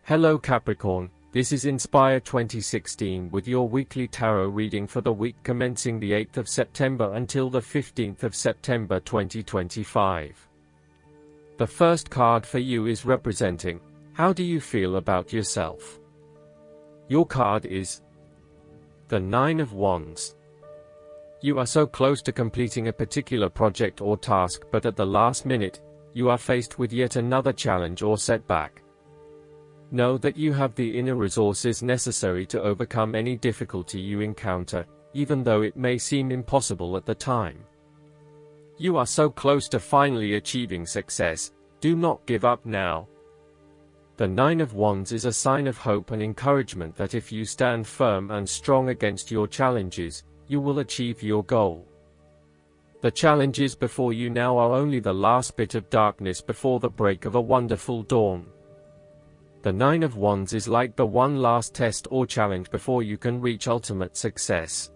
Hello Capricorn, this is Inspire 2016 with your weekly tarot reading for the week commencing the 8th of September until the 15th of September 2025. The first card for you is representing, how do you feel about yourself? Your card is the Nine of Wands. You are so close to completing a particular project or task, but at the last minute, you are faced with yet another challenge or setback. Know that you have the inner resources necessary to overcome any difficulty you encounter, even though it may seem impossible at the time. You are so close to finally achieving success, do not give up now. The Nine of Wands is a sign of hope and encouragement that if you stand firm and strong against your challenges, you will achieve your goal. The challenges before you now are only the last bit of darkness before the break of a wonderful dawn. The Nine of Wands is like the one last test or challenge before you can reach ultimate success.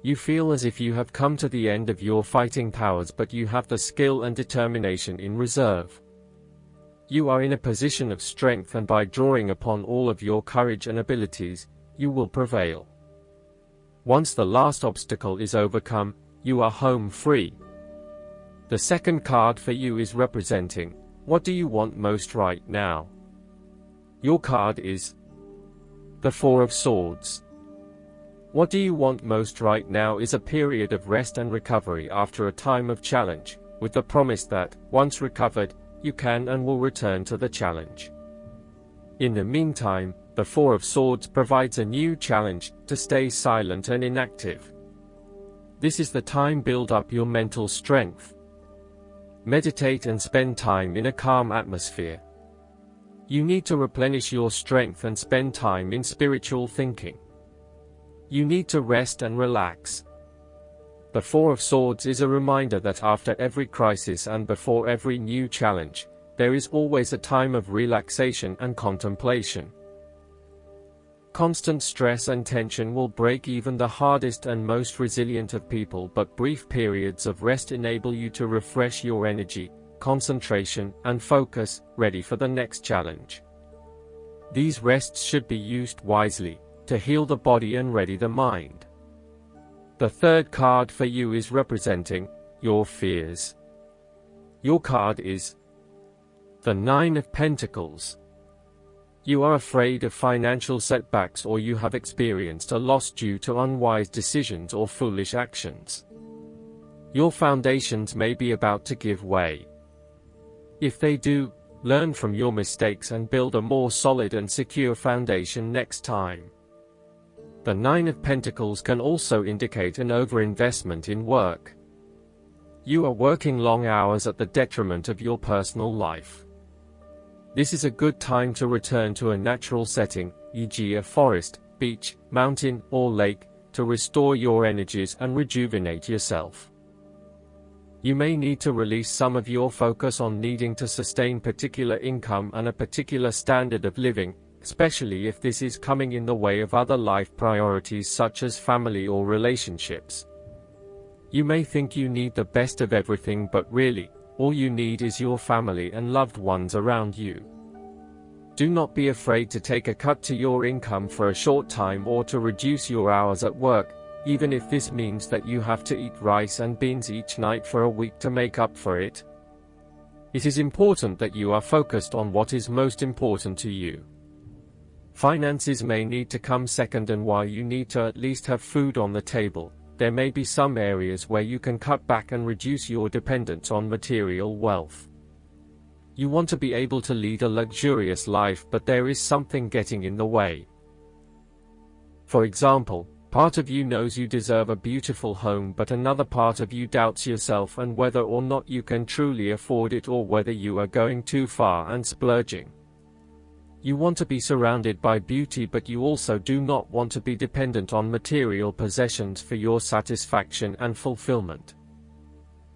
You feel as if you have come to the end of your fighting powers, but you have the skill and determination in reserve. You are in a position of strength, and by drawing upon all of your courage and abilities, you will prevail. Once the last obstacle is overcome, you are home free. The second card for you is representing, what do you want most right now? Your card is the Four of Swords. What do you want most right now is a period of rest and recovery after a time of challenge, with the promise that, once recovered, you can and will return to the challenge. In the meantime, the Four of Swords provides a new challenge, to stay silent and inactive. This is the time to build up your mental strength. Meditate and spend time in a calm atmosphere. You need to replenish your strength and spend time in spiritual thinking. You need to rest and relax. The Four of Swords is a reminder that after every crisis and before every new challenge, there is always a time of relaxation and contemplation. Constant stress and tension will break even the hardest and most resilient of people, but brief periods of rest enable you to refresh your energy, concentration, and focus, ready for the next challenge. These rests should be used wisely, to heal the body and ready the mind. The third card for you is representing, your fears. Your card is the Nine of Pentacles. You are afraid of financial setbacks, or you have experienced a loss due to unwise decisions or foolish actions. Your foundations may be about to give way. If they do, learn from your mistakes and build a more solid and secure foundation next time. The Nine of Pentacles can also indicate an overinvestment in work. You are working long hours at the detriment of your personal life. This is a good time to return to a natural setting, e.g. a forest, beach, mountain, or lake, to restore your energies and rejuvenate yourself. You may need to release some of your focus on needing to sustain particular income and a particular standard of living, especially if this is coming in the way of other life priorities such as family or relationships. You may think you need the best of everything, but really, all you need is your family and loved ones around you. Do not be afraid to take a cut to your income for a short time, or to reduce your hours at work, even if this means that you have to eat rice and beans each night for a week to make up for it. It is important that you are focused on what is most important to you. Finances may need to come second, and while you need to at least have food on the table, there may be some areas where you can cut back and reduce your dependence on material wealth. You want to be able to lead a luxurious life, but there is something getting in the way. For example, part of you knows you deserve a beautiful home, but another part of you doubts yourself and whether or not you can truly afford it, or whether you are going too far and splurging. You want to be surrounded by beauty, but you also do not want to be dependent on material possessions for your satisfaction and fulfillment.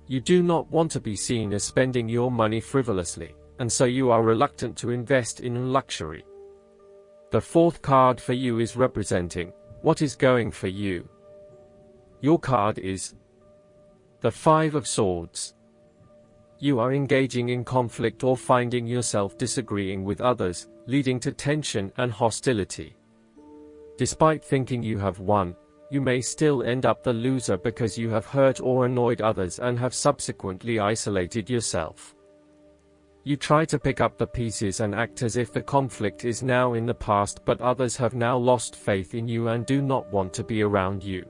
You do not want to be seen as spending your money frivolously, and so you are reluctant to invest in luxury. The fourth card for you is representing, what is going for you? Your card is the Five of Swords. You are engaging in conflict or finding yourself disagreeing with others, leading to tension and hostility. Despite thinking you have won, you may still end up the loser because you have hurt or annoyed others and have subsequently isolated yourself. You try to pick up the pieces and act as if the conflict is now in the past, but others have now lost faith in you and do not want to be around you.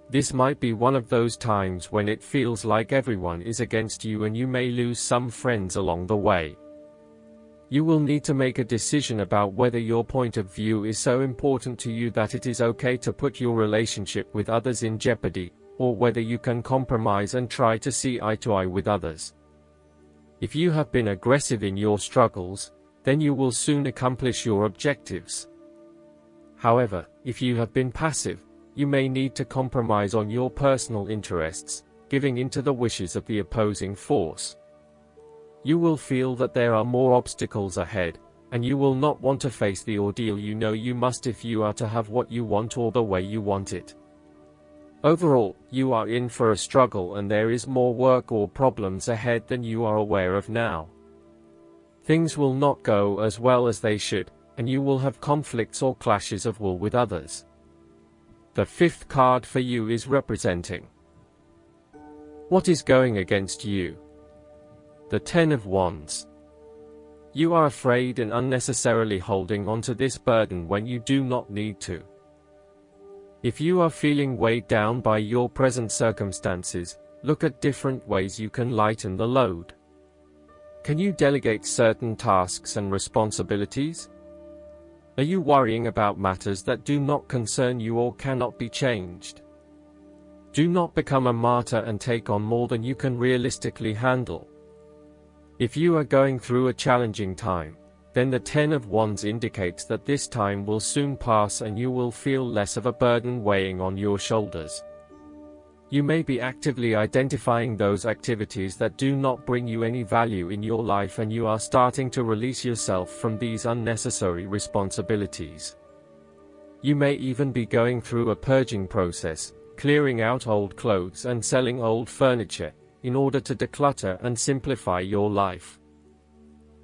This might be one of those times when it feels like everyone is against you and you may lose some friends along the way. You will need to make a decision about whether your point of view is so important to you that it is okay to put your relationship with others in jeopardy, or whether you can compromise and try to see eye to eye with others. If you have been aggressive in your struggles, then you will soon accomplish your objectives. However, if you have been passive, you may need to compromise on your personal interests, giving in to the wishes of the opposing force. You will feel that there are more obstacles ahead, and you will not want to face the ordeal you know you must if you are to have what you want or the way you want it. Overall, you are in for a struggle and there is more work or problems ahead than you are aware of now. Things will not go as well as they should, and you will have conflicts or clashes of will with others. The fifth card for you is representing what is going against you. The Ten of Wands. You are afraid and unnecessarily holding on to this burden when you do not need to. If you are feeling weighed down by your present circumstances, look at different ways you can lighten the load. Can you delegate certain tasks and responsibilities? Are you worrying about matters that do not concern you or cannot be changed? Do not become a martyr and take on more than you can realistically handle. If you are going through a challenging time, then the Ten of Wands indicates that this time will soon pass and you will feel less of a burden weighing on your shoulders. You may be actively identifying those activities that do not bring you any value in your life and you are starting to release yourself from these unnecessary responsibilities. You may even be going through a purging process, clearing out old clothes and selling old furniture, in order to declutter and simplify your life.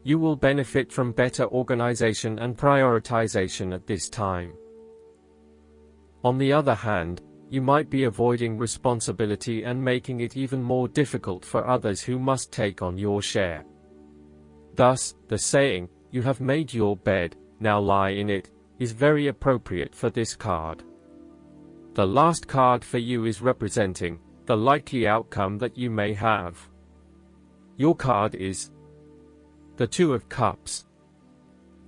You will benefit from better organization and prioritization at this time. On the other hand, you might be avoiding responsibility and making it even more difficult for others who must take on your share. Thus, the saying, "You have made your bed, now lie in it," is very appropriate for this card. The last card for you is representing the likely outcome that you may have. Your card is the Two of Cups.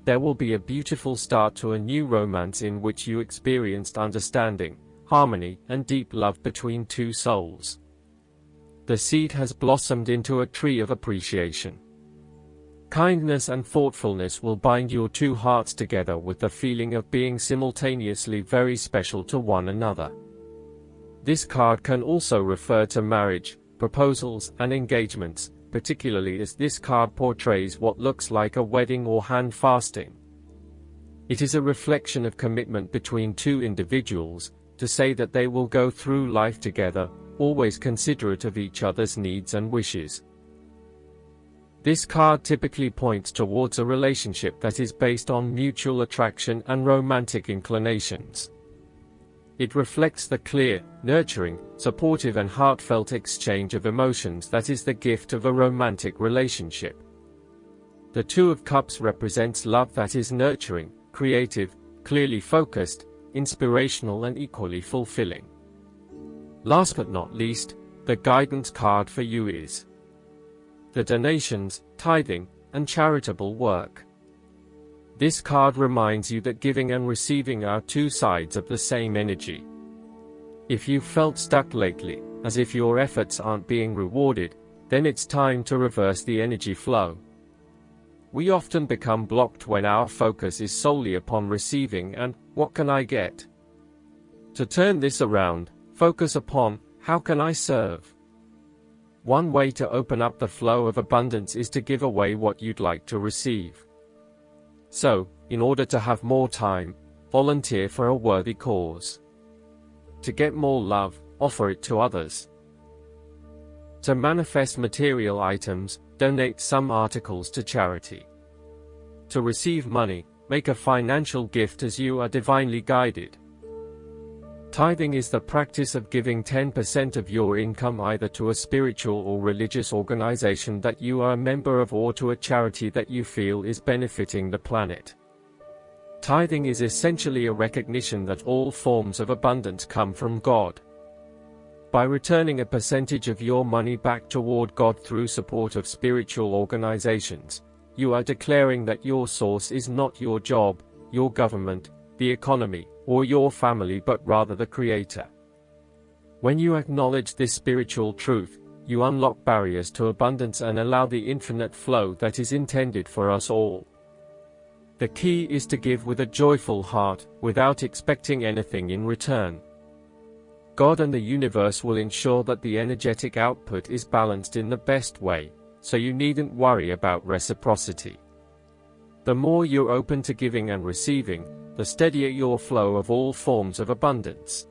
There will be a beautiful start to a new romance in which you experienced understanding, harmony, and deep love between two souls. The seed has blossomed into a tree of appreciation. Kindness and thoughtfulness will bind your two hearts together with the feeling of being simultaneously very special to one another. This card can also refer to marriage, proposals, and engagements, particularly as this card portrays what looks like a wedding or hand fasting. It is a reflection of commitment between two individuals, to say that they will go through life together, always considerate of each other's needs and wishes. This card typically points towards a relationship that is based on mutual attraction and romantic inclinations. It reflects the clear, nurturing, supportive and heartfelt exchange of emotions that is the gift of a romantic relationship. The Two of Cups represents love that is nurturing, creative, clearly focused, inspirational and equally fulfilling. Last but not least, the guidance card for you is the donations, tithing, and charitable work. This card reminds you that giving and receiving are two sides of the same energy. If you've felt stuck lately, as if your efforts aren't being rewarded, then it's time to reverse the energy flow. We often become blocked when our focus is solely upon receiving and, "What can I get?" To turn this around, focus upon, "How can I serve?" One way to open up the flow of abundance is to give away what you'd like to receive. So, in order to have more time, volunteer for a worthy cause. To get more love, offer it to others. To manifest material items, donate some articles to charity. to receive money, make a financial gift as you are divinely guided. Tithing is the practice of giving 10% of your income either to a spiritual or religious organization that you are a member of or to a charity that you feel is benefiting the planet. Tithing is essentially a recognition that all forms of abundance come from God. By returning a percentage of your money back toward God through support of spiritual organizations, you are declaring that your source is not your job, your government, the economy, or your family but rather the Creator. When you acknowledge this spiritual truth, you unlock barriers to abundance and allow the infinite flow that is intended for us all. The key is to give with a joyful heart, without expecting anything in return. God and the universe will ensure that the energetic output is balanced in the best way, so you needn't worry about reciprocity. The more you're open to giving and receiving, the steadier your flow of all forms of abundance.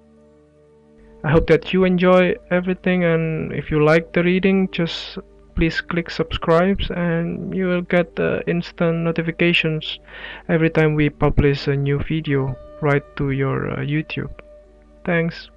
I hope that you enjoy everything, and if you like the reading, just please click subscribe and you will get instant notifications every time we publish a new video right to your YouTube. Thanks.